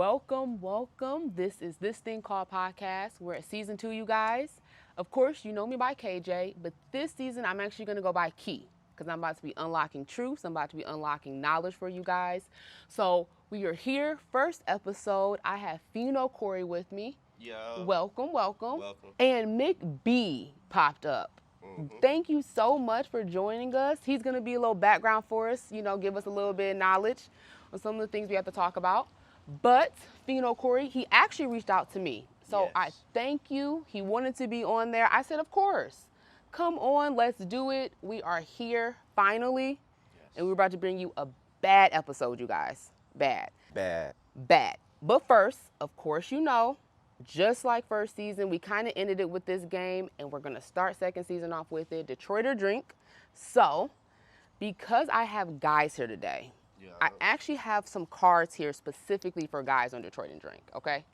Welcome, welcome. This is This Thing Called Podcast. We're at season 2, you guys. Of course, you know me by KJ, but this season I'm actually going to go by Key because I'm about to be unlocking truths. I'm about to be unlocking knowledge for you guys. So we are here. First episode, I have FINO Cory with me. Yo. Welcome, welcome. Welcome. And Mick B popped up. Thank you so much for joining us. He's going to be a little background for us, give us a little bit of knowledge on some of the things we have to talk about. But FINO Cory, he actually reached out to me. So Yes. I thank you. He wanted to be on there. I said, of course. Come on, let's do it. We are here finally. Yes. And we're about to bring you a bad episode, you guys. Bad. Bad. Bad. But first, of course, just like first season, we kind of ended it with this game, and we're going to start second season off with it, Detroit or Drink. So, because I have guys here today, Yeah. I actually have some cards here specifically for guys on Detroit and Drink, okay?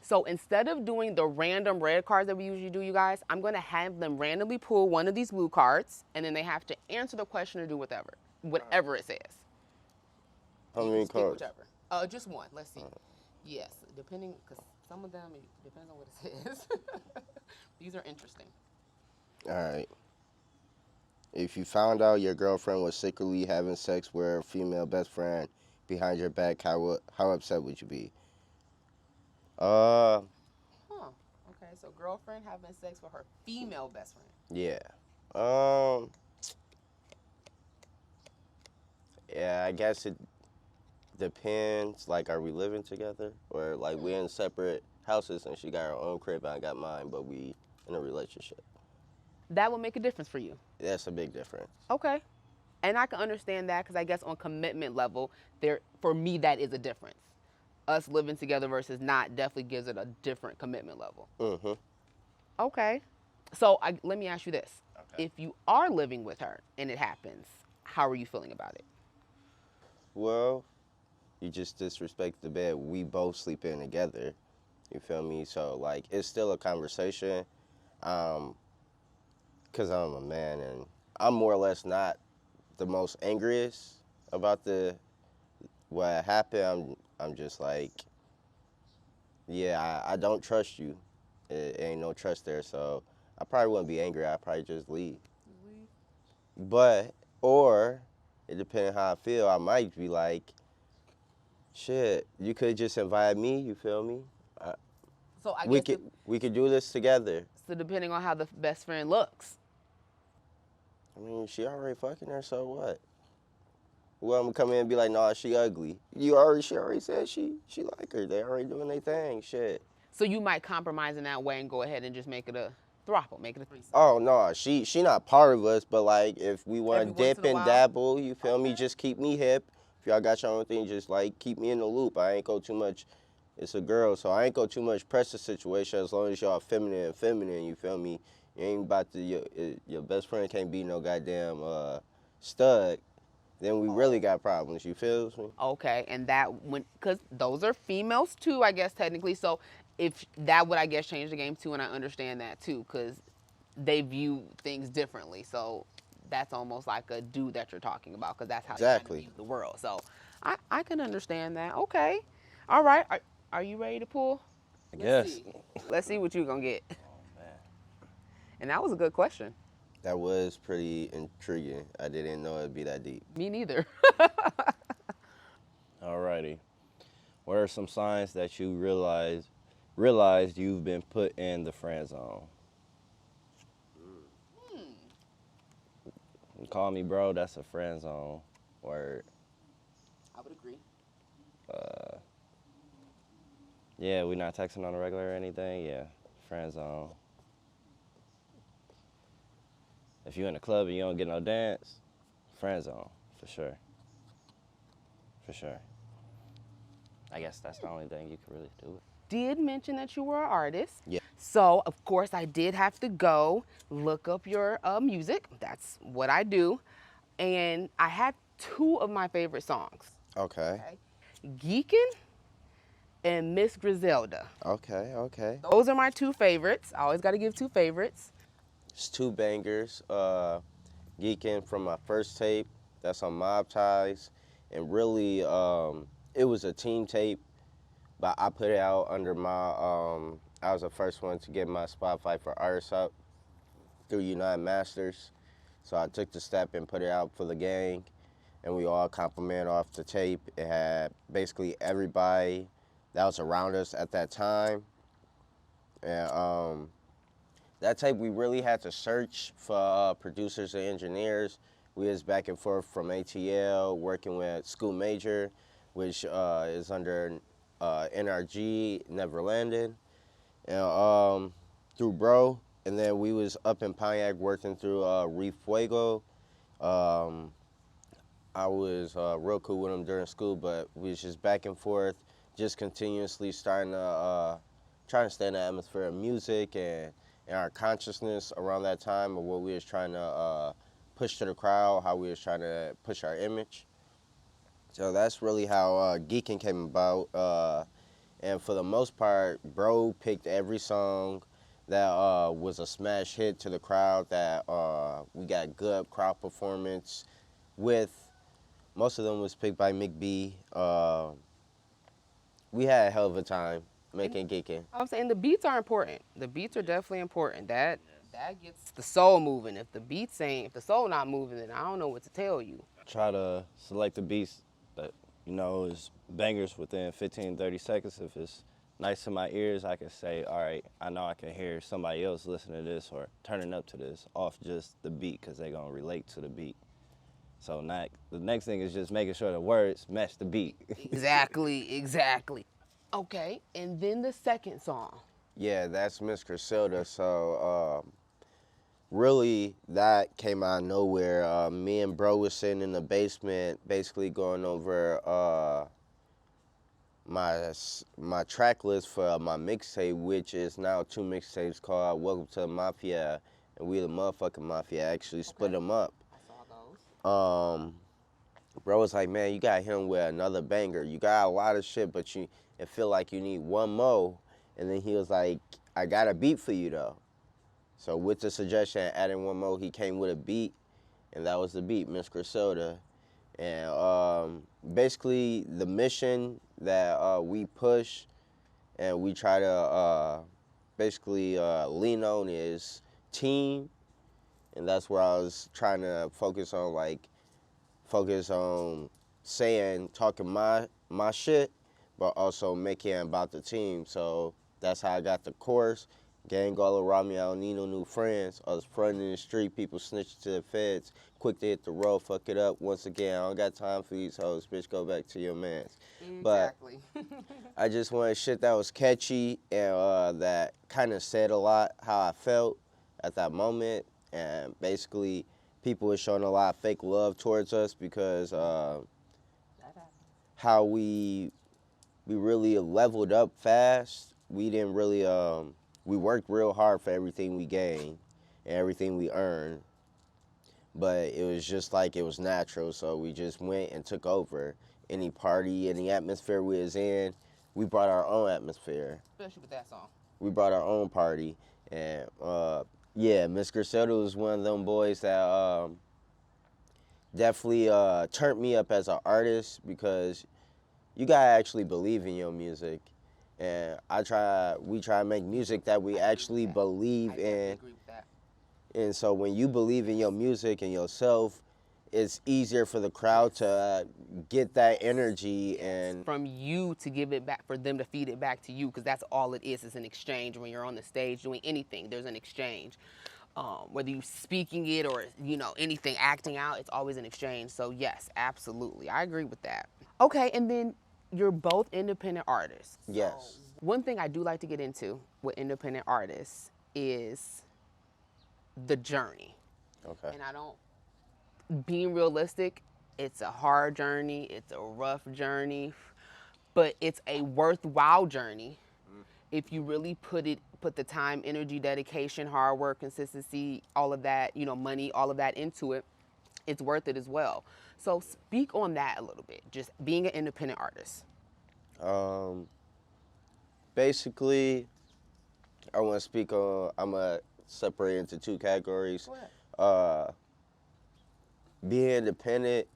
So instead of doing the random red cards that we usually do, you guys, I'm going to have them randomly pull one of these blue cards, and then they have to answer the question or do whatever it says. How You many can stick cards? whichever. Just one. Let's see. Yes, depending, because some of them, it depends on what it says. These are interesting. All right. If you found out your girlfriend was secretly having sex with her female best friend behind your back, how upset would you be? Huh. Okay, so girlfriend having sex with her female best friend. Yeah. Yeah, I guess it depends. Like, are we living together? Or, like, we're in separate houses and she got her own crib and I got mine, but we in a relationship. That would make a difference for you. That's a big difference. Okay. And I can understand that because I guess on commitment level, for me, that is a difference. Us living together versus not definitely gives it a different commitment level. Mm-hmm. Okay. So let me ask you this. Okay. If you are living with her and it happens, how are you feeling about it? Well, you just disrespect the bed we both sleep in together. You feel me? So, like, it's still a conversation. Because I'm a man and I'm more or less not the most angriest about what happened. I'm just like, yeah, I don't trust you. It ain't no trust there, so I probably wouldn't be angry. I'd probably just leave. Or, it depends how I feel, I might be like, shit, you could just invite me, you feel me? So I we guess could do this together. so depending on how the best friend looks. I mean, she already fucking her, so what? Well, I'm gonna come in and be like, nah, she ugly. She already said she like her. They already doing their thing, shit. So you might compromise in that way and go ahead and just make it a throuple, make it a threesome. Oh no, she not part of us, but like if we want Every to once dip in a and while? dabble, you feel me? Okay. Just keep me hip. If y'all got your own thing, just like keep me in the loop. I ain't go too much. It's a girl, so I ain't go too much press the situation as long as y'all feminine, you feel me? You ain't about to, your best friend can't be no goddamn stud. Then we really got problems, you feel me? Okay, and because those are females too, I guess technically. So if that would, I guess, change the game too, and I understand that too, because they view things differently. So that's almost like a dude that you're talking about, because that's how Exactly. they kind of view the world. So I can understand that. Okay, all right. Are you ready to pull? I guess. See. Let's see what you're gonna get. Oh, man. And that was a good question. That was pretty intriguing. I didn't know it'd be that deep. Me neither. Alrighty. What are some signs that you realized you've been put in the friend zone? Call me bro, that's a friend zone. Word. I would agree. Yeah, we not texting on the regular or anything. Yeah, friend zone. If you in the club and you don't get no dance, friend zone, for sure. For sure. I guess that's the only thing you can really do. Did mention that you were an artist. Yeah. So, of course, I did have to go look up your music. That's what I do. And I had 2 of my favorite songs. Okay. Geekin' and Miss Griselda. Okay. Those are my 2 favorites. I always got to give 2 favorites. It's 2 bangers. Geeking from my first tape. That's on Mob Ties. And really, it was a team tape but I put it out under my, I was the first one to get my Spotify for artists up through United Masters. So I took the step and put it out for the gang, and we all complimented off the tape. It had basically everybody that was around us at that time. And that tape, we really had to search for producers and engineers. We was back and forth from ATL, working with School Major, which is under NRG, Neverlanded, and through Bro. And then we was up in Pontiac working through Reef Fuego. I was real cool with him during school, but we was just back and forth, just continuously starting to trying to stay in the atmosphere of music and our consciousness around that time of what we was trying to push to the crowd, how we was trying to push our image. So that's really how Geeking came about. And for the most part, Bro picked every song that was a smash hit to the crowd, that we got good crowd performance with. Most of them was picked by Mick B. We had a hell of a time making Geeking. I'm saying the beats are important. The beats are definitely important. That gets the soul moving. If the soul not moving, then I don't know what to tell you. Try to select the beats that, is bangers within 15, 30 seconds. If it's nice to my ears, I can say, all right, I know I can hear somebody else listening to this or turning up to this off just the beat, because they're going to relate to the beat. So the next thing is just making sure the words match the beat. Exactly. Okay, and then the second song. Yeah, that's Miss Griselda. So really, that came out of nowhere. Me and Bro was sitting in the basement, basically going over my track list for my mixtape, which is now 2 mixtapes called Welcome to the Mafia and We the Motherfucking Mafia. I actually split them up. I saw those. Bro was like, man, you got him with another banger. You got a lot of shit, but it feel like you need one more. And then he was like, I got a beat for you though. So with the suggestion of adding one more, he came with a beat, and that was the beat, Miss Griselda. And basically the mission that we push and we try to basically lean on is team. And that's where I was trying to focus on talking my shit, but also making it about the team. So that's how I got the chorus. Gang all around me, I don't need no new friends. I was fronting in the street, people snitching to the feds. Quick to hit the road, fuck it up. Once again, I don't got time for these hoes. Bitch, go back to your mans. Exactly. But I just wanted shit that was catchy and that kind of said a lot how I felt at that moment. And basically, people were showing a lot of fake love towards us because how we really leveled up fast. We didn't really, we worked real hard for everything we gained and everything we earned. But it was just like it was natural, so we just went and took over. Any party, any atmosphere we was in, we brought our own atmosphere. Especially with that song. We brought our own party. And yeah, Miss Griselda was one of them boys that definitely turned me up as an artist, because you gotta actually believe in your music. And we try to make music that we actually believe in. Agree with that. And so when you believe in your music and yourself, it's easier for the crowd to get that energy and From you to give it back, for them to feed it back to you, because that's all it is. It's an exchange. When you're on the stage doing anything, there's an exchange. Whether you're speaking it or, anything, acting out, it's always an exchange. So yes, absolutely. I agree with that. Okay, and then you're both independent artists. yes. One thing I do like to get into with independent artists is the journey. Okay. And being realistic, it's a hard journey, it's a rough journey, but it's a worthwhile journey if you really put the time, energy, dedication, hard work, consistency, all of that, money, all of that into it. It's worth it as well. So speak on that a little bit, just being an independent artist. Basically, I want to speak on, I'm going to separate into 2 categories. Go ahead. Being independent,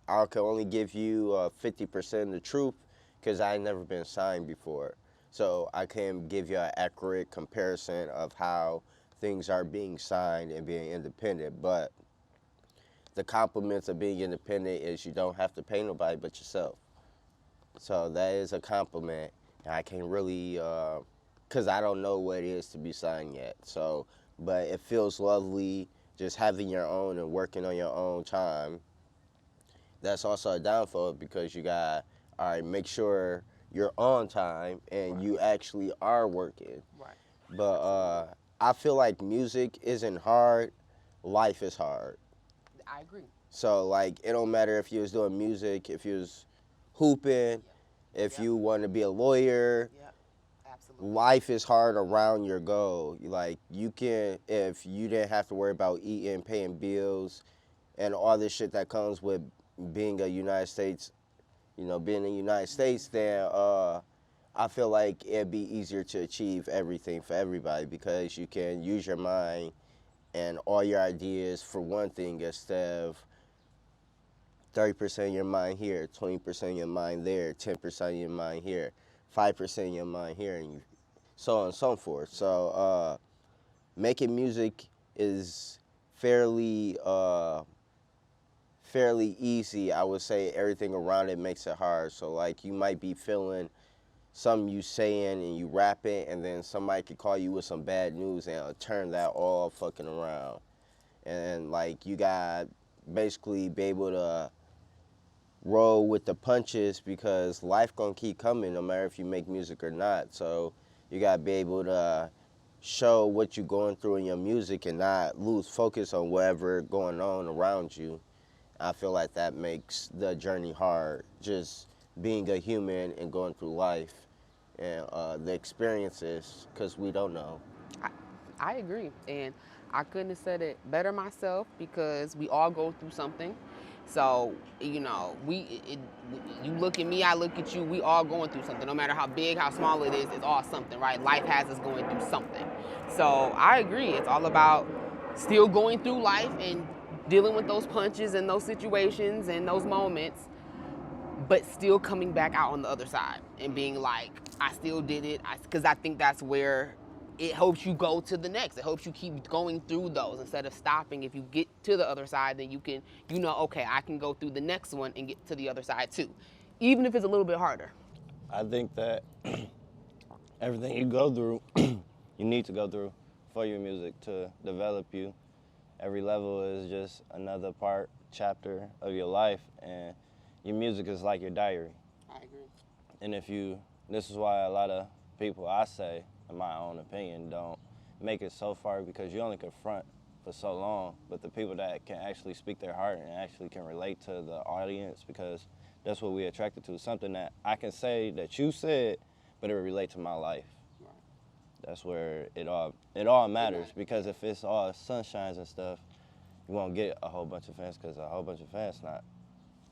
I can only give you 50% of the truth. because I never been signed before. So I can't give you an accurate comparison of how things are being signed and being independent. But the compliments of being independent is you don't have to pay nobody but yourself. So that is a compliment. And I can't really, because I don't know what it is to be signed yet. So, but it feels lovely just having your own and working on your own time. That's also a downfall because you got, all right, make sure you're on time and you actually are working. Right. But I feel like music isn't hard, life is hard. I agree. So like it don't matter if you was doing music, if you was hooping, if you want to be a lawyer. Yep. Absolutely. Life is hard around your goal. Like you can, if you didn't have to worry about eating, paying bills, and all this shit that comes with being a United States, being in the United States, then I feel like it'd be easier to achieve everything for everybody because you can use your mind and all your ideas for one thing instead of 30% of your mind here, 20% of your mind there, 10% of your mind here, 5% of your mind here, and so on and so forth. So making music is fairly easy. I would say everything around it makes it hard. So like you might be feeling something you saying and you rapping, and then somebody could call you with some bad news and it'll turn that all fucking around. And like you got basically be able to roll with the punches because life gonna keep coming no matter if you make music or not. So you gotta be able to show what you're going through in your music and not lose focus on whatever going on around you. I feel like that makes the journey hard, just being a human and going through life and the experiences, because we don't know. I agree, and I couldn't have said it better myself because we all go through something. So you look at me, I look at you. We all going through something, no matter how big, how small it is. It's all something, right? Life has us going through something. So I agree. It's all about still going through life and dealing with those punches and those situations and those moments, but still coming back out on the other side and being like, I still did it, because I think that's where it helps you go to the next. It helps you keep going through those instead of stopping. If you get to the other side, then you can, okay, I can go through the next one and get to the other side too, even if it's a little bit harder. I think that everything you go through, you need to go through for your music to develop you. Every level is just another chapter of your life, and your music is like your diary. I agree. And this is why a lot of people, I say, in my own opinion, don't make it so far because you only confront for so long, but the people that can actually speak their heart and actually can relate to the audience, because that's what we attracted to, something that I can say that you said, but it will relate to my life. Right. That's where it all matters, because if it's all sunshines and stuff, you won't get a whole bunch of fans because a whole bunch of fans not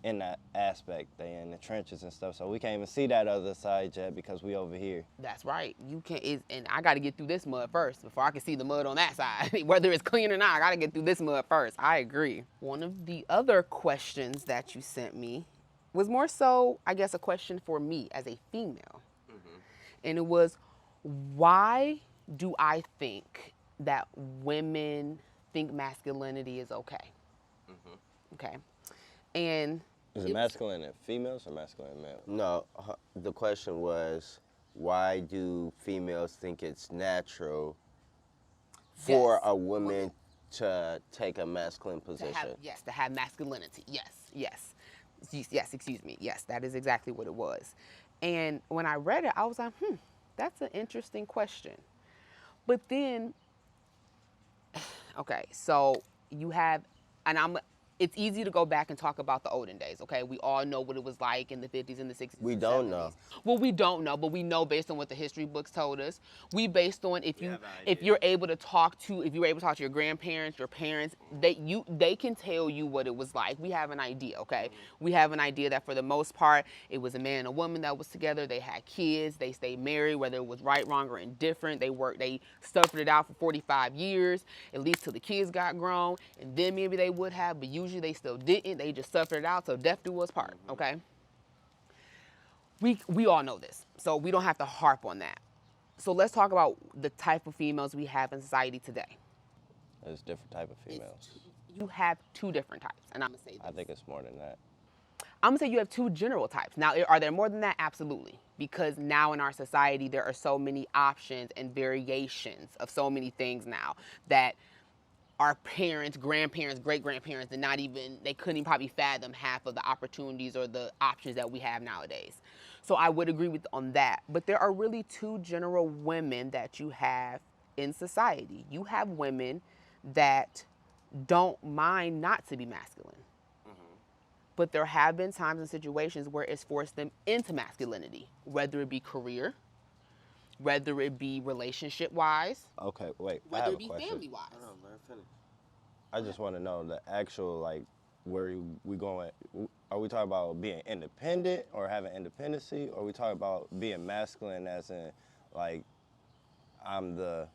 in that aspect. They in the trenches and stuff, so we can't even see that other side yet because we over here. That's right. You can't, and I got to get through this mud first before I can see the mud on that side. Whether it's clean or not, I got to get through this mud first. I agree. One of the other questions that you sent me was more so, I guess, a question for me as a female. Mm-hmm. And it was, why do I think that women think masculinity is okay? Mm-hmm. Okay. And is it masculine in females or masculine in males? No, the question was, why do females think it's natural for a woman to take a masculine position? To have masculinity. Yes, excuse me. Yes, that is exactly what it was. And when I read it, I was like, that's an interesting question. But then, okay, so you have, and it's easy to go back and talk about the olden days, okay? We all know what it was like in the 50s and the 60s. We don't know. Well, we don't know, but we know based on what the history books told us. We based on if you're able to talk to your grandparents, your parents, they can tell you what it was like. We have an idea, okay? Mm-hmm. We have an idea that for the most part, it was a man and a woman that was together. They had kids. They stayed married, whether it was right, wrong, or indifferent. They suffered it out for 45 years, at least till the kids got grown, and then maybe they would have, but usually they still didn't. They just suffered it out, so death do us part, okay? we all know this, so we don't have to harp on that. So let's talk about the type of females we have in society today. There's different type of females. You have two different types, and I'm gonna say this. I think it's more than that. I'm gonna say you have two general types. Now, are there more than that? Absolutely. Because now in our society, there are so many options and variations of so many things now that our parents, grandparents, great-grandparents they couldn't even probably fathom half of the opportunities or the options that we have nowadays. So I would agree on that. But there are really two general women that you have in society. You have women that don't mind not to be masculine. But there have been times and situations where it's forced them into masculinity, whether it be career, whether it be relationship-wise, Okay, wait. I whether have it a be question. family-wise. I just want to know the actual, like, where we going. Are we talking about being independent or having independency? Or are we talking about being masculine as in, like, I'm the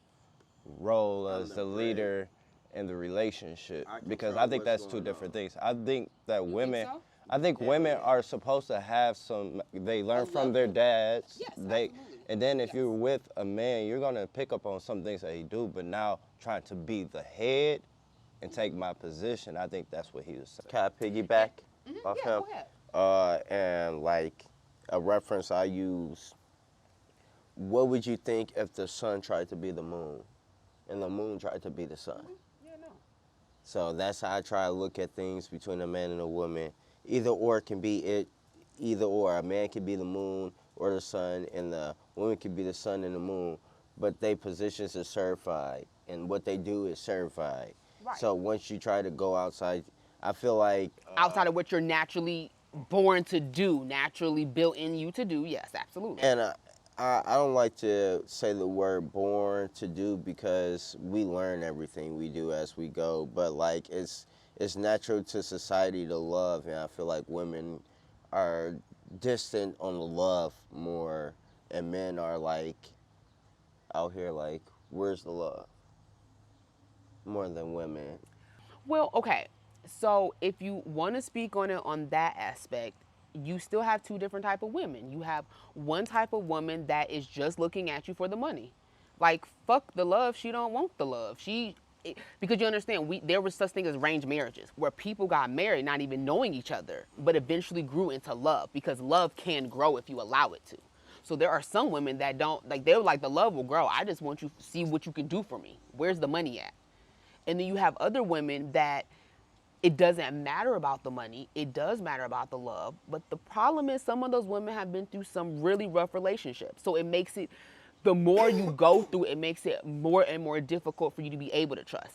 role as the leader in the relationship? Because I think that's two different things. I think that women, so? I think women are supposed to have they learn from their dads. Yes, they, absolutely. and then if you're with a man, you're gonna pick up on some things that he do, but now trying to be the head and take my position, I think that's what he was saying. Can I piggyback off Yeah, him? go ahead. And like a reference I use, what would you think if the sun tried to be the moon and the moon tried to be the sun? Yeah, no. So that's how I try to look at things between a man and a woman. Either or can be it, either or. A man can be the moon or the sun, and the woman can be the sun and the moon, but their positions are certified, and what they do is certified. Right. So once you try to go outside, I feel like Outside of what you're naturally born to do, naturally built in you to do, yes, absolutely. And I don't like to say the word born to do because we learn everything we do as we go, but like it's natural to society to love, and I feel like women are distant on the love more, and men are like out here like, where's the love? More than women. Well, okay. So if you want to speak on it on that aspect, you still have two different type of women. You have one type of woman that is just looking at you for the money. Like, fuck the love, she don't want the love. Because you understand, there was such thing as arranged marriages where people got married not even knowing each other, but eventually grew into love, because love can grow if you allow it to. So there are some women that don't, like, they're like, the love will grow. I just want you to see what you can do for me. Where's the money at? And then you have other women that it doesn't matter about the money. It does matter about the love. But the problem is some of those women have been through some really rough relationships. So it makes it, the more you go through, it makes it more and more difficult for you to be able to trust.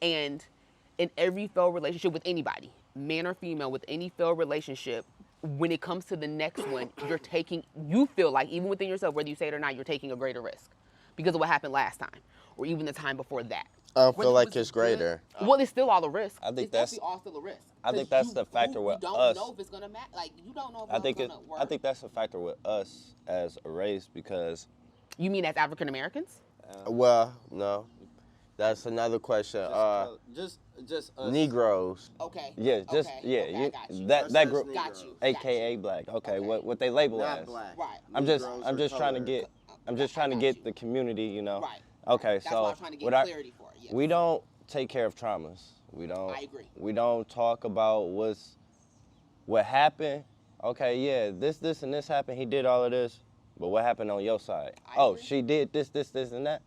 And in every failed relationship with anybody, man or female, with any failed relationship, when it comes to the next one, you feel like, even within yourself, whether you say it or not, you're taking a greater risk because of what happened last time or even the time before that. I don't Whether feel it like was it's good- greater. Well, it's still all a risk. I think It's that's- definitely all still a risk. I think 'Cause that's the factor with you us. don't know if it's gonna matter. Like, you don't know if I it's think gonna work. I think that's a factor with us as a race because You mean as African Americans? Well, no. That's another question. Just us. Negroes. Okay. yeah, just okay, yeah, okay, I got you. that Versus group, Got you. AKA black. Okay, Okay. what they label Not as. black. Right. I'm just Negroes or trying to colored. get I'm just I trying to got get you. the community, you know. Right. Okay, That's so why I'm trying to get what I- clarity for it. Yes. we don't take care of traumas. We don't. I agree. We don't talk about what happened. Okay, yeah, this and this happened. He did all of this, but what happened on your side? I agree. She did this, and that.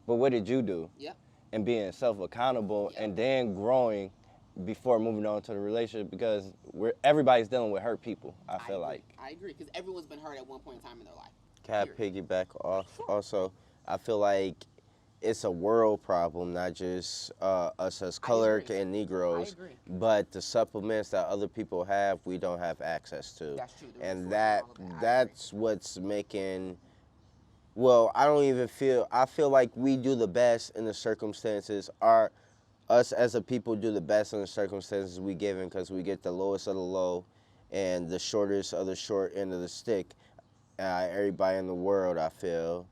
But what did you do? Yep. And being self-accountable, Yep. and then growing before moving on to the relationship, because everybody's dealing with hurt people. I feel like. I agree, because everyone's been hurt at one point in time in their life. Can I piggyback off? Also, I feel like it's a world problem, not just us as colored agree. and Negroes, I agree. but the supplements that other people have, we don't have access to. That's true. The And resources, that all of that. I agree. that's what's making. Well, I don't even feel. I feel like we do the best in the circumstances. Us as a people do the best in the circumstances we given, because we get the lowest of the low, and the shortest of the short end of the stick. Everybody in the world, I feel.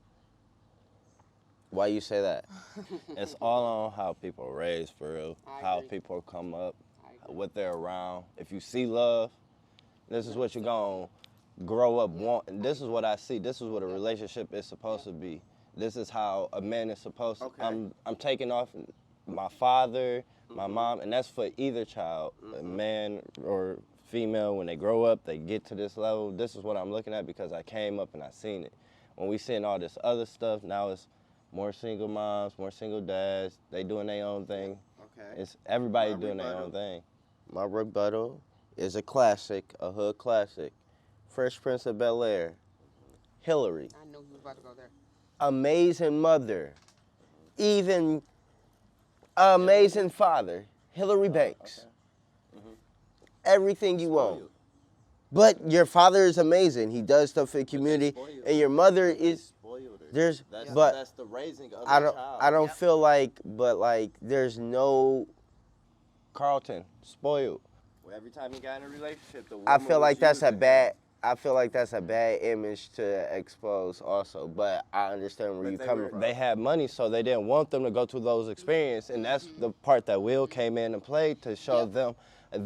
Why you say that? It's all on how people are raised, for real. I How agree. people come up, I agree. what they're around. If you see love, this is what you're going. grow up this is what I see. This is what a relationship is supposed to be. This is how a man is supposed to. Okay. I'm taking off my father, my mom, and that's for either child, a man or female. When they grow up, they get to this level. This is what I'm looking at because I came up and I seen it. When we seeing all this other stuff, now it's more single moms, more single dads. They doing their own thing. Okay. It's everybody My doing their rebuttal. own thing. My rebuttal is a classic, a hood classic. Fresh Prince of Bel-Air. Hillary. I know he was about to go there. Amazing mother. Even amazing father. Hillary Banks. Everything you want. Spoiled. But your father is amazing. He does stuff for the community. spoiled. And your mother is Spoiled her. there's That's, but that's the raising of I the don't child. I don't Yep. feel like there's no Carlton, spoiled. Well, every time he got in a relationship, the I woman feel like was that's a using him. bad I feel like that's a bad image to expose also, but I understand where But you're they coming were- from. They had money, so they didn't want them to go through those experiences, and that's the part that Will came in and played to show Yep. them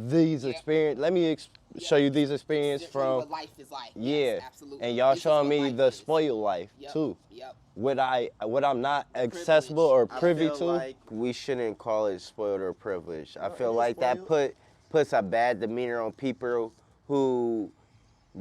these Yep. experience. Let me show you these experiences Show you from what life is like. yeah, Yes, absolutely. and y'all This is showing what me life the is. spoiled life Yep. too. Yep. What I'm not accessible or I privy feel to. like we shouldn't call it spoiled or privileged. I No, feel it is like that spoiled. puts a bad demeanor on people who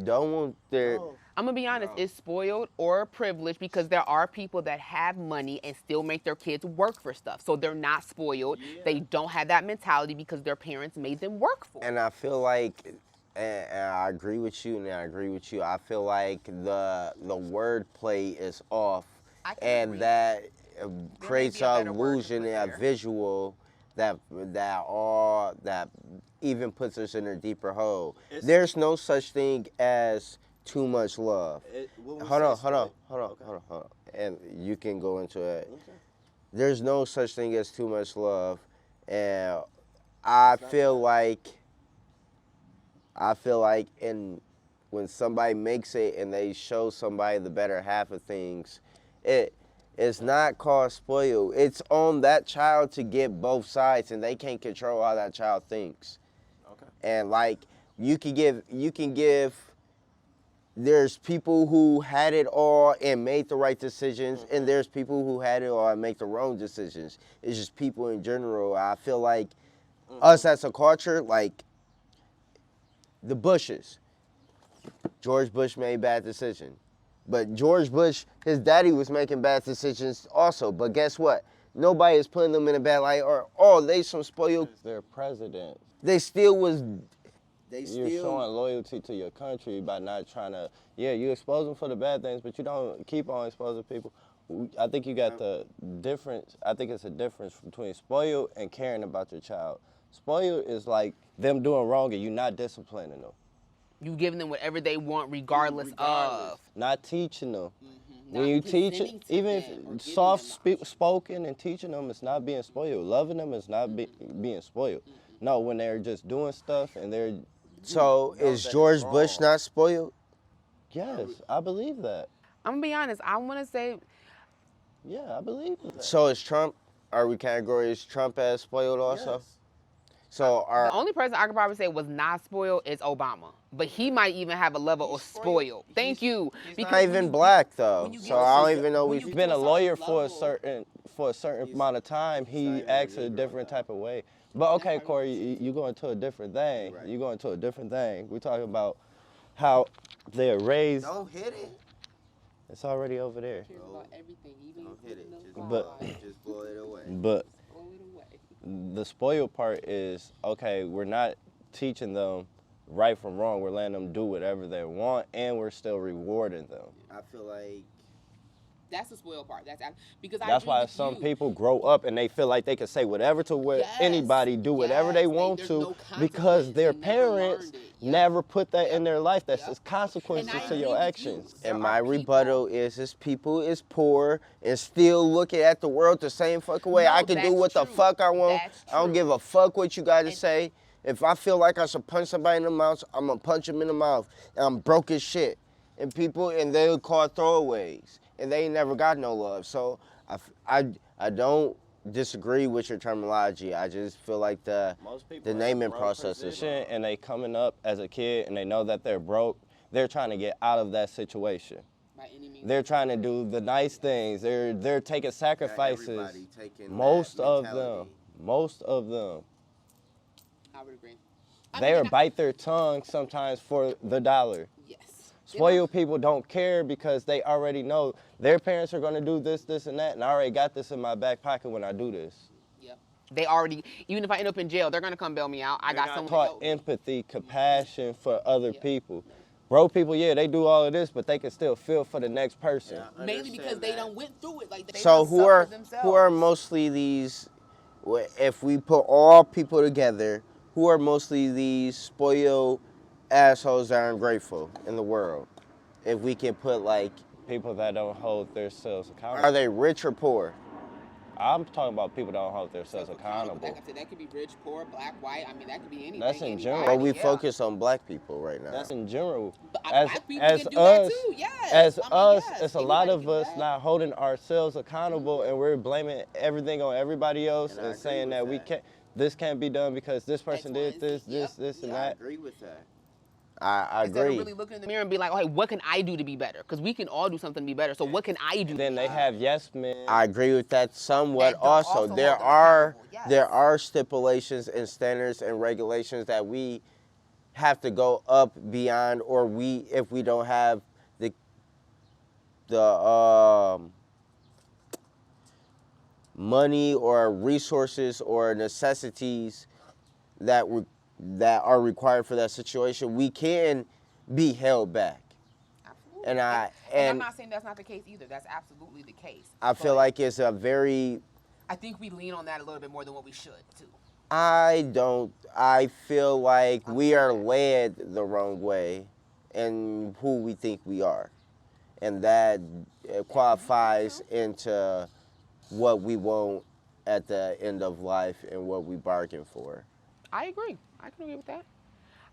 don't want their No. I'm gonna be honest, it's spoiled or privileged because there are people that have money and still make their kids work for stuff. So they're not spoiled. Yeah. They don't have that mentality because their parents made them work for it. and I feel like and I agree with you and I agree with you. I feel like the wordplay is off I can and agree. that creates be a an better word to illusion put and a there. visual that even puts us in a deeper hole. It's- There's no such thing as too much love. When we Hold say on. spoiled- Hold on. And you can go into it. Okay. There's no such thing as too much love, and I feel like when somebody makes it and they show somebody the better half of things, it's not called spoiled. It's on that child to get both sides, and they can't control how that child thinks. Okay. And like you can give. There's people who had it all and made the right decisions, and there's people who had it all and make the wrong decisions. It's just people in general. I feel like us as a culture, like the Bushes. George Bush made bad decisions. But George Bush, his daddy was making bad decisions also. But guess what? Nobody is putting them in a bad light or, oh, they some spoiled. Their president. They still was. You're showing loyalty to your country by not trying to, you expose them for the bad things, but you don't keep on exposing people. I think you got the difference. I think it's a difference between spoiled and caring about your child. Spoiled is like them doing wrong and you not disciplining them, You giving them whatever they want regardless of. not teaching them. Not When you teach presenting it, to even them or if giving soft them spoken and teaching them, it's not being spoiled. Loving them is not being spoiled. No, when they're just doing stuff and they're So is that it's George Bush wrong. not spoiled? yes, I believe that. I'm gonna be honest. I want to say Yeah, I believe that. So is Trump? Are we categories Trump as spoiled also? Yes. So the only person I could probably say was not spoiled is Obama, but he might even have a level of spoiled. Thank you. he's not even black though. when you So get I to- don't even know when we. you Been a to a lawyer certain for a level- certain amount of time. He acts a different type of way. But okay, Corey, you going to a different thing. Right. You going to a different thing. We're talking about how they're raised. Don't hit it. It's already over there. Cares about everything, even Don't hit it. But- Just blow it away. But throw it away. the spoiled part is, okay, we're not teaching them right from wrong. We're letting them do whatever they want, and we're still rewarding them. I feel like That's the spoiled part. Because I That's agree why with some you. people grow up and they feel like they can say whatever to Yes, anybody, do whatever they yes, want there's to, no because consequence. their They never parents learned it. Yep. never put that in Yep. their life. That's Yep. just consequences And I to agree your with you. actions. There And are my people- rebuttal is people is poor and still looking at the world the same fucking way. No, I can do that's what the true. fuck I want. That's I don't true. give a fuck what you got to And- say. If I feel like I should punch somebody in the mouth, I'm gonna punch him in the mouth. And I'm broke as shit. And they'll call throwaways. And they ain't never got no love. So I don't disagree with your terminology. I just feel like the Most people the have naming broke process is position. And they coming up as a kid and they know that they're broke, they're trying to get out of that situation. By any means. They're trying to do the nice things. They're taking sacrifices. Everybody taking Most that of mentality. them. I would agree. They bite their tongue sometimes for the dollar. Yes. Spoiled people don't care because they already know their parents are going to do this, this, and that, and I already got this in my back pocket when I do this. Yep. They already, even if I end up in jail, they're going to come bail me out. I got someone Taught empathy, compassion for other people. Broke people, yeah, they do all of this, but they can still feel for the next person. Yeah, mainly because they done went through it. Like they So done who suffered are themselves. mostly these? If we put all people together, who are mostly these spoiled assholes that are ungrateful in the world? If we can put like, People that don't hold themselves are accountable. they rich or poor? I'm talking about people that don't hold themselves accountable. Like I said, that could be rich, poor, black, white. I mean, that could be anything. That's in general. Well, we yeah. focus on black people right now. That's in general. Black people can do that too, yes. As I mean, us, yes, it's a lot anybody of can do us that. not holding ourselves accountable, and we're blaming everything on everybody else And I and agree saying with that we that. can't. This can't be done because this person Y, did and this, Z. this, Yep. and I that. agree with that. I Instead agree. of really looking in the mirror and be like, okay, what can I do to be better? Because we can all do something to be better. So what can I do? And then they have yes men. I agree with that somewhat. That don't Also, also there hold them are accountable, yes. there are stipulations and standards and regulations that we have to go up beyond, or if we don't have the money or resources or necessities that are required for that situation, we can be held back. Absolutely. And I'm not saying that's not the case either. That's absolutely the case. I feel But like it's a very I think we lean on that a little bit more than what we should too. I feel like we are led the wrong way in who we think we are. And that qualifies into what we want at the end of life and what we bargain for. I agree. I can agree with that.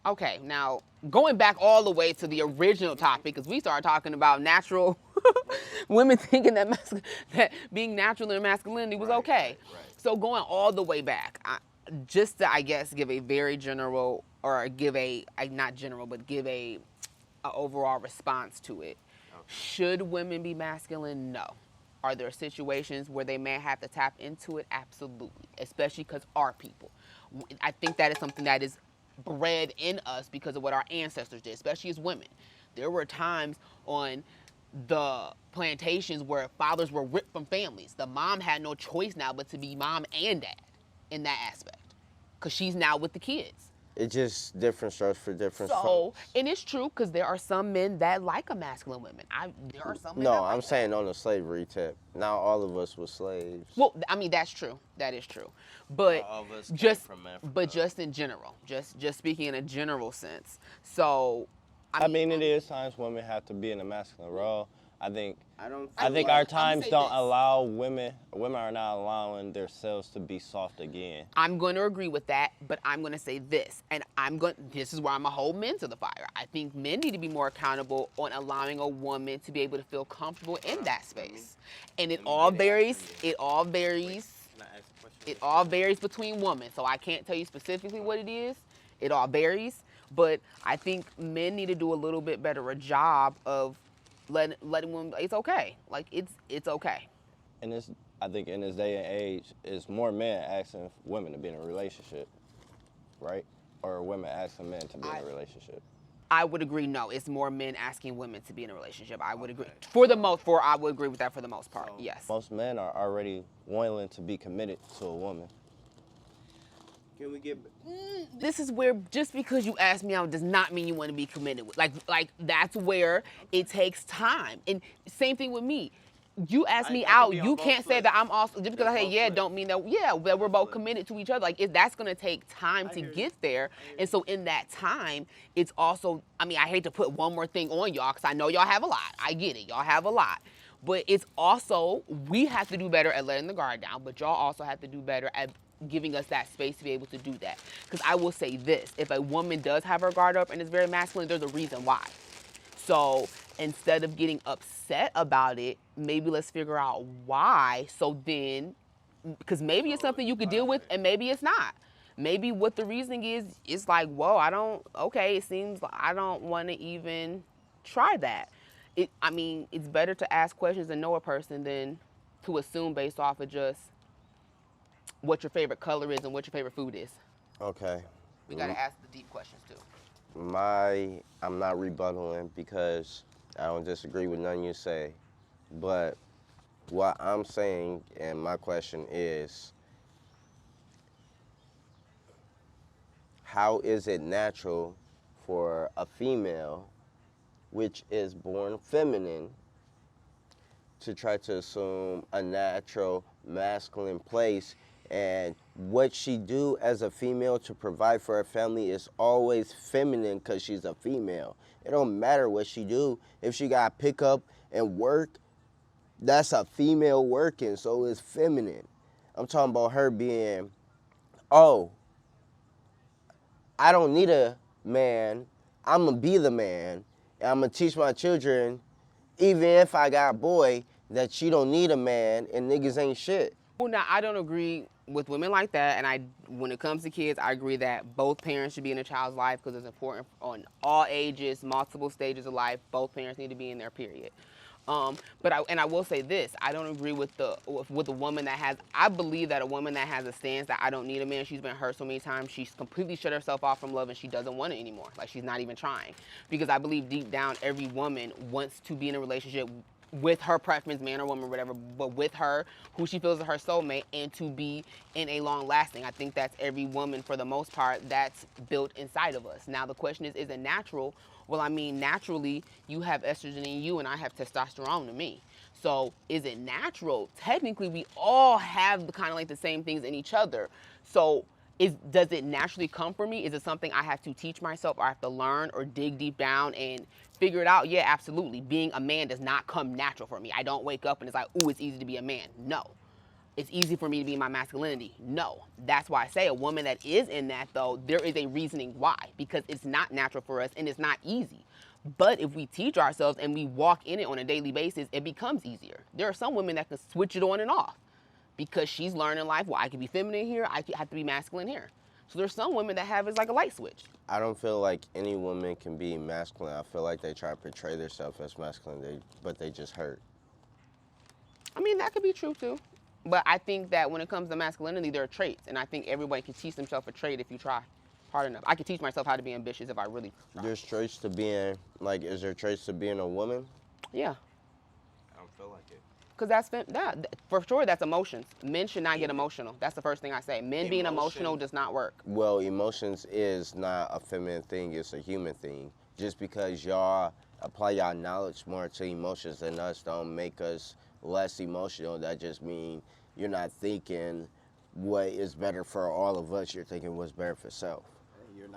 Okay, now going back all the way to the original topic, because we started talking about natural women thinking that being natural in masculinity was okay. right. So going all the way back, just to, I guess, give a very general, or give not general, but give a overall response to it. Okay. Should women be masculine? No. Are there situations where they may have to tap into it? Absolutely, especially because our people. I think that is something that is bred in us because of what our ancestors did, especially as women. There were times on the plantations where fathers were ripped from families. The mom had no choice now but to be mom and dad in that aspect because she's now with the kids. It's just different strokes for different So, folks. and it's true because there are some men that like a masculine woman. There are some men that No, like I'm that. saying on the slavery tip. Not all of us were slaves. Well, I mean that's true. That is true. But All of us came just from Africa. but just in general, just speaking in a general sense. So I mean, it is times women have to be in a masculine role. I think I think I'ma our times say don't this. allow women are not allowing themselves to be soft again. I'm going to agree with that, but I'm going to say this, and this is where I'm going to hold men to the fire. I think men need to be more accountable on allowing a woman to be able to feel comfortable in that space. And it all varies between women. So I can't tell you specifically what it is. It all varies, but I think men need to do a little bit better a job of letting women, it's okay. Like it's okay. And I think in this day and age, it's more men asking women to be in a relationship, right? Or women asking men to be in a relationship. I would agree. No, it's more men asking women to be in a relationship. I would agree. I would agree with that for the most part. Yes. Most men are already willing to be committed to a woman. Can we get This is where just because you ask me out does not mean you want to be committed with. Like that's where it takes time. And same thing with me. You ask me out, you can't say that I'm also, just because I say yeah, don't mean that, that we're both committed to each other. Like that's going to take time to get there. And so in that time, it's also, I mean, I hate to put one more thing on y'all because I know y'all have a lot. I get it. Y'all have a lot. But it's also, we have to do better at letting the guard down, but y'all also have to do better at giving us that space to be able to do that. Because I will say this, if a woman does have her guard up and is very masculine, there's a reason why. So instead of getting upset about it, maybe let's figure out why. So then, because maybe it's something you could deal with and maybe it's not. Maybe what the reasoning is, it's like, whoa, it seems like I don't want to even try that. I mean, it's better to ask questions and know a person than to assume based off of just what your favorite color is and what your favorite food is. Okay. We got to ask the deep questions too. I'm not rebuttaling because I don't disagree with nothing you say, but what I'm saying and my question is, how is it natural for a female, which is born feminine, to try to assume a natural masculine place, and what she do as a female to provide for her family is always feminine because she's a female. It don't matter what she do. If she got to pick up and work, that's a female working, so it's feminine. I'm talking about her being, oh, I don't need a man. I'm going to be the man. And I'm going to teach my children, even if I got a boy, that she don't need a man and niggas ain't shit. Well, now, I don't agree with women like that. And when it comes to kids, I agree that both parents should be in a child's life because it's important on all ages, multiple stages of life. Both parents need to be in there, period. But I will say this: I don't agree with the woman that has. I believe that a woman that has a stance that I don't need a man. She's been hurt so many times. She's completely shut herself off from love, and she doesn't want it anymore. Like, she's not even trying, because I believe deep down every woman wants to be in a relationship with her preference, man or woman, whatever, but with her, who she feels is her soulmate, and to be in a long lasting. I think that's every woman, for the most part, that's built inside of us. Now the question is it natural? Well, I mean, naturally, you have estrogen in you and I have testosterone in me. So is it natural? Technically, we all have kind of like the same things in each other. So does it naturally come from me? Is it something I have to teach myself, or I have to learn or dig deep down and figure it out? Yeah, absolutely. Being a man does not come natural for me. I don't wake up and it's like, ooh, it's easy to be a man. No. It's easy for me to be my masculinity. No. That's why I say a woman that is in that, though, there is a reasoning why, because it's not natural for us and it's not easy. But if we teach ourselves and we walk in it on a daily basis, it becomes easier. There are some women that can switch it on and off because she's learning life. Well, I can be feminine here, I have to be masculine here. So there's some women that have it's like a light switch. I don't feel like any woman can be masculine. I feel like they try to portray themselves as masculine, but they just hurt. I mean, that could be true too. But I think that when it comes to masculinity, there are traits. And I think everybody can teach themselves a trait if you try hard enough. I could teach myself how to be ambitious if I really try. There's traits to being, like, is there traits to being a woman? Yeah. I don't feel like it. Because for sure, that's emotions. Men should not get emotional. That's the first thing I say. Men being emotional does not work. Well, emotions is not a feminine thing. It's a human thing. Just because y'all apply y'all knowledge more to emotions than us don't make us less emotional. That just means you're not thinking what is better for all of us. You're thinking what's better for self.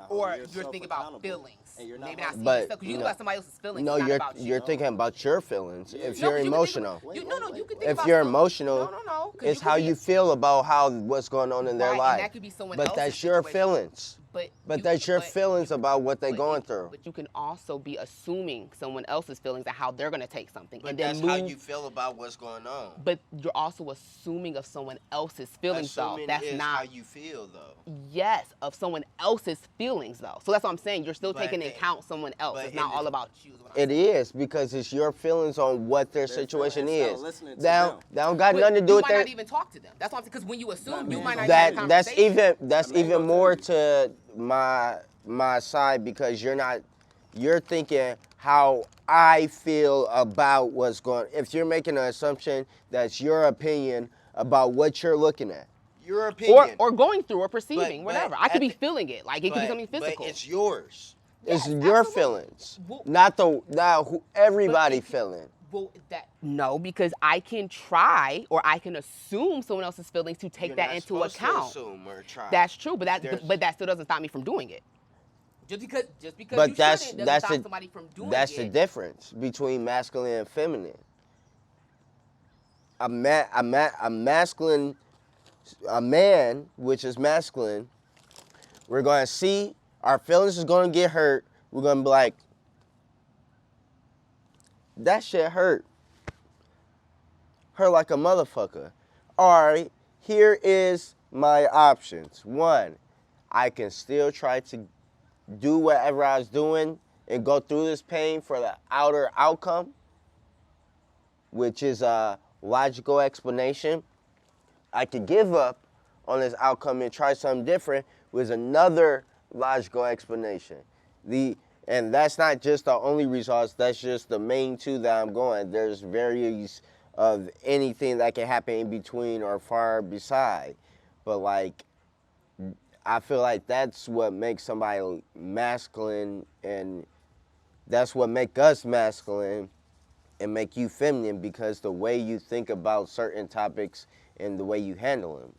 Or you're thinking about feelings. And you're not maybe not seeing but, yourself, because you think about somebody else's feelings. No, It's not about you're thinking about your feelings. Yeah. If No, you're but you can emotional, think about, you can think if about you're some- emotional, no, 'cause it's you could how be- you feel about what's going on in their Right, life. and that could be someone but else's that's your situation. feelings. But that's your feelings about what they're going through. But you can also be assuming someone else's feelings and how they're going to take something. But and then that's how you feel about what's going on. But you're also assuming of someone else's feelings, though. That's is not how you feel, though. Yes, of someone else's feelings, though. So that's what I'm saying. You're still But taking into account someone else. but It's not in all the- about you. Is what I'm It saying. is, because it's your feelings on what their situation feelings, is. so listening to That them. don't got But nothing to do you with might their. not even talk to them. That's what I'm saying. Because when you assume, you might not That's have a conversation. even more to my side, because you're thinking how I feel about what's going. If you're making an assumption, that's your opinion about what you're looking at. Your opinion. Or going through or perceiving, But whatever. I could be at the- feeling it. Like, it could be something physical. But it's yours. Yes, It's your absolutely. feelings, Well- not everybody if you- feeling. Well, no, because I can try or I can assume someone else's feelings to take that into account. That's true, but that still doesn't stop me from doing it. Just because But you that's shouldn't doesn't that's stop the somebody from doing that's it. the difference between masculine and feminine. A masculine, a man, which is masculine, we're gonna see our feelings is gonna get hurt. We're gonna be like, that shit hurt like a motherfucker. All right, here is my options. One, I can still try to do whatever I was doing and go through this pain for the outer outcome, which is a logical explanation, I could give up on this outcome and try something different with another logical explanation. And that's not just the only results, that's just the main two that I'm going. There's various of anything that can happen in between or far beside. But like, I feel like that's what makes somebody masculine, and that's what make us masculine and make you feminine, because the way you think about certain topics and the way you handle them.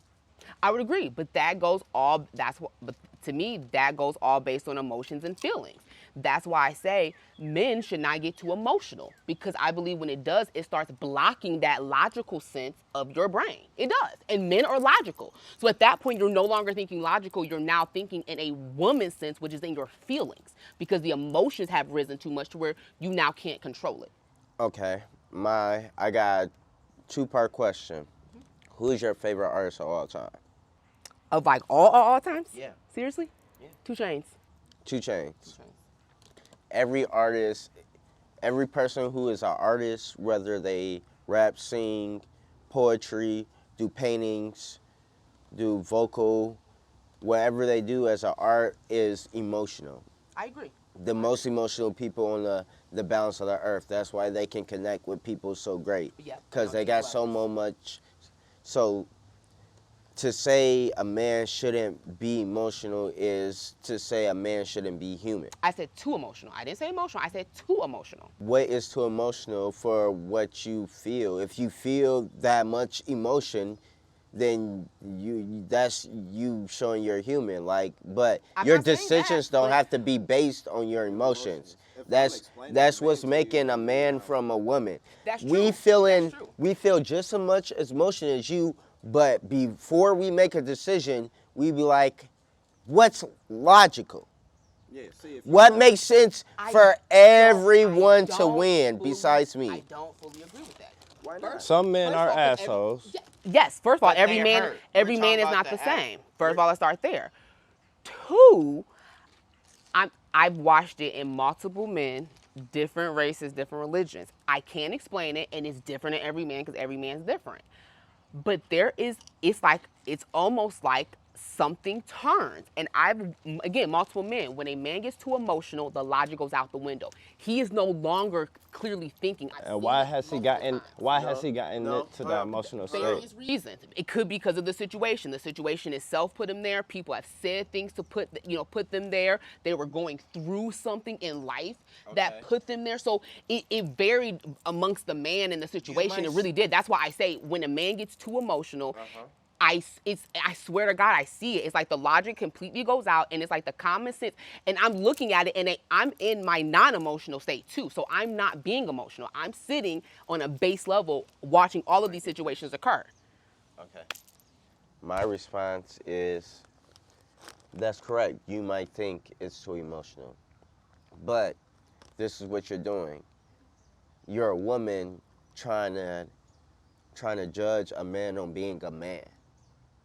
I would agree, but but to me, that goes all based on emotions and feelings. That's why I say men should not get too emotional, because I believe when it does, it starts blocking that logical sense of your brain. It does. And men are logical. So at that point, you're no longer thinking logical. You're now thinking in a woman's sense, which is in your feelings, because the emotions have risen too much to where you now can't control it. Okay, I got a two-part question. Who's your favorite artist of all time? Of like all times? Yeah. Seriously? Yeah. 2 Chainz. 2 Chainz. Every artist, every person who is an artist, whether they rap, sing, poetry, do paintings, do vocal, whatever they do as an art is emotional. I agree. The most emotional people on the balance of the earth. That's why they can connect with people so great. Yeah. Because they got so much. So to say a man shouldn't be emotional is to say a man shouldn't be human. I said too emotional. I didn't say emotional. I said too emotional. What is too emotional for what you feel? If you feel that much emotion, then that's you showing you're human. Like, but your decisions don't have to be based on your emotions. That's what's making a man from a woman. That's true. We feel just as much as emotion as you, but before we make a decision, we be like, what's logical? Yeah, see, What makes sense for everyone to win besides me? I don't fully agree with that. Why not? Some men are assholes. Yes, first of all, But every they man hurt. every We're man talking is not about the the same. act. First of all, let's start there. 2, I've watched it in multiple men, different races, different religions. I can't explain it, and it's different in every man because every man's different. But it's almost like something turns. And again, multiple men, when a man gets too emotional, the logic goes out the window. He is no longer clearly thinking. And why has he gotten into that emotional state? Various reasons. It could be because of the situation. The situation itself put him there. People have said things to put them there. They were going through something in life that put them there. So it varied amongst the man and the situation. It really did. That's why I say when a man gets too emotional, I swear to God, I see it. It's like the logic completely goes out, and it's like the common sense. And I'm looking at it, and I'm in my non-emotional state too. So I'm not being emotional. I'm sitting on a base level, watching all of these situations occur. Okay. My response is, that's correct. You might think it's too emotional, but this is what you're doing. You're a woman trying to judge a man on being a man.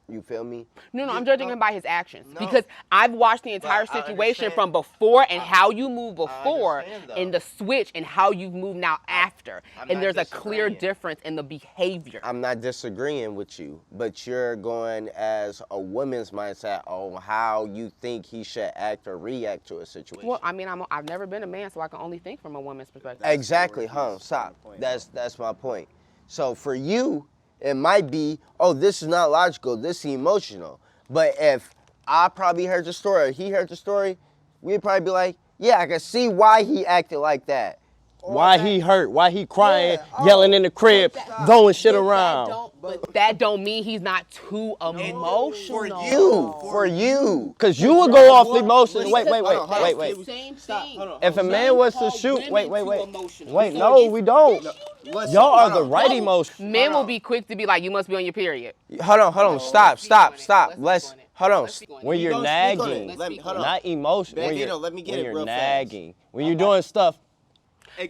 You feel me? No, I'm judging him by his actions because I've watched the entire situation from before and how you move before and the switch and how you move now after. And there's a clear difference in the behavior. I'm not disagreeing with you, but you're going as a woman's mindset on how you think he should act or react to a situation. Well, I mean, I've never been a man, so I can only think from a woman's perspective. Exactly, stop. That's my point. So for you, it might be, oh, this is not logical, this is emotional. But if I probably heard the story, or he heard the story, we'd probably be like, yeah, I can see why he acted like that. Why he hurt, why he crying, yelling in the crib, throwing shit around. But that don't mean he's not too emotional. For you. Cause you would go off the emotions. Wait. Same thing. If a man was to call shoot, women wait. too emotional. Wait, So no, it's- we don't. Y'all are the right emotion. Men will be quick to be like, you must be on your period. Hold on, stop. Hold on. When you're gonna speak on nagging, it. Let me- hold on. not emotion. When Bandito, you're, let me get when it you're real fast. nagging, when you're doing stuff.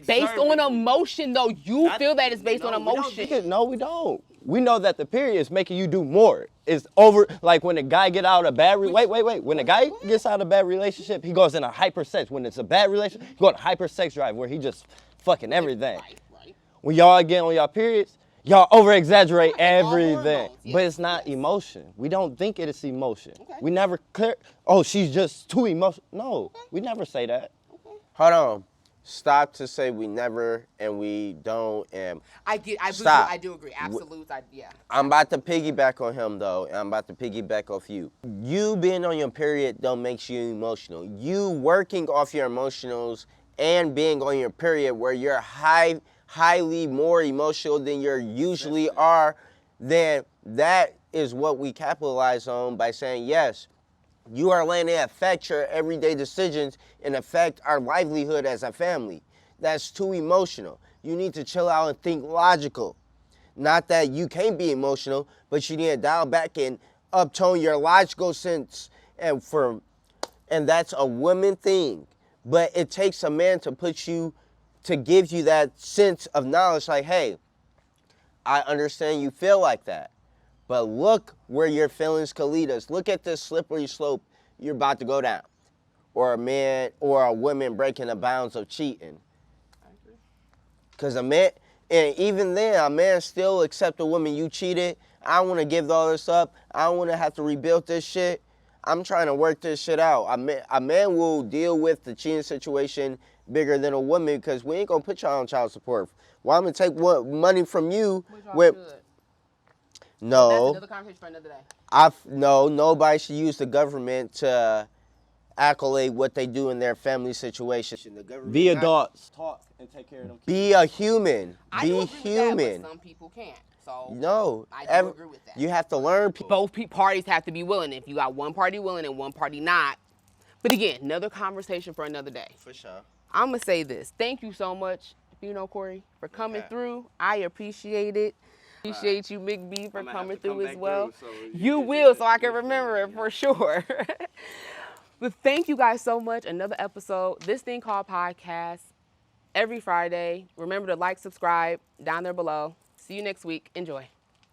Based on emotion, though, you feel that it's based on no, we don't emotion. No, we don't. we know that the period is making you do more. It's over, like when a guy get out of a bad, wait. When a guy gets out of a bad relationship, he goes in a hyper sex. When it's a bad relationship, he go in a hyper sex drive where he just fucking everything. Right. When y'all get on y'all periods, y'all over exaggerate Right, it's all everything. hormones, yes, But it's not yes. emotion. We don't think it is emotion. Okay. We never clear, oh, she's just too emotional. No, we never say that. Hold on. Stop to say we never and we don't and Stop. I do agree. Absolute. Yeah. I'm about to piggyback on him though, and I'm about to piggyback off you. You being on your period don't make you emotional. You working off your emotionals and being on your period where you're highly more emotional than you usually are, then that is what we capitalize on by saying, yes, you are letting it affect your everyday decisions and affect our livelihood as a family. That's too emotional. You need to chill out and think logical. Not that you can't be emotional, but you need to dial back and uptone your logical sense. And that's a woman thing. But it takes a man to give you that sense of knowledge like, hey, I understand you feel like that. But look where your feelings could lead us. Look at this slippery slope you're about to go down. Or a man or a woman breaking the bounds of cheating. Because a man, and even then, a man still accept a woman you cheated. I don't want to give all this up. I don't want to have to rebuild this shit. I'm trying to work this shit out. A man will deal with the cheating situation bigger than a woman because we ain't going to put y'all on child support. Well, I'm going to take money from you. With, no. That's another conversation for another day. No, nobody should use the government to accolade what they do in their family situation. Be adults. Talk and take care of them. Be a human. I Be do agree human. with that, but some people can't. So No. I do agree with that. You have to learn. Both parties have to be willing. If you got one party willing and one party not. But again, another conversation for another day. For sure. I'm going to say this. Thank you so much, Cory, for coming through. I appreciate it. Appreciate you, Mick B, for coming through as well. You will, so I can remember it for sure. But thank you guys so much. Another episode, This Thing Called Podcast, every Friday. Remember to like, subscribe down there below. See you next week. Enjoy.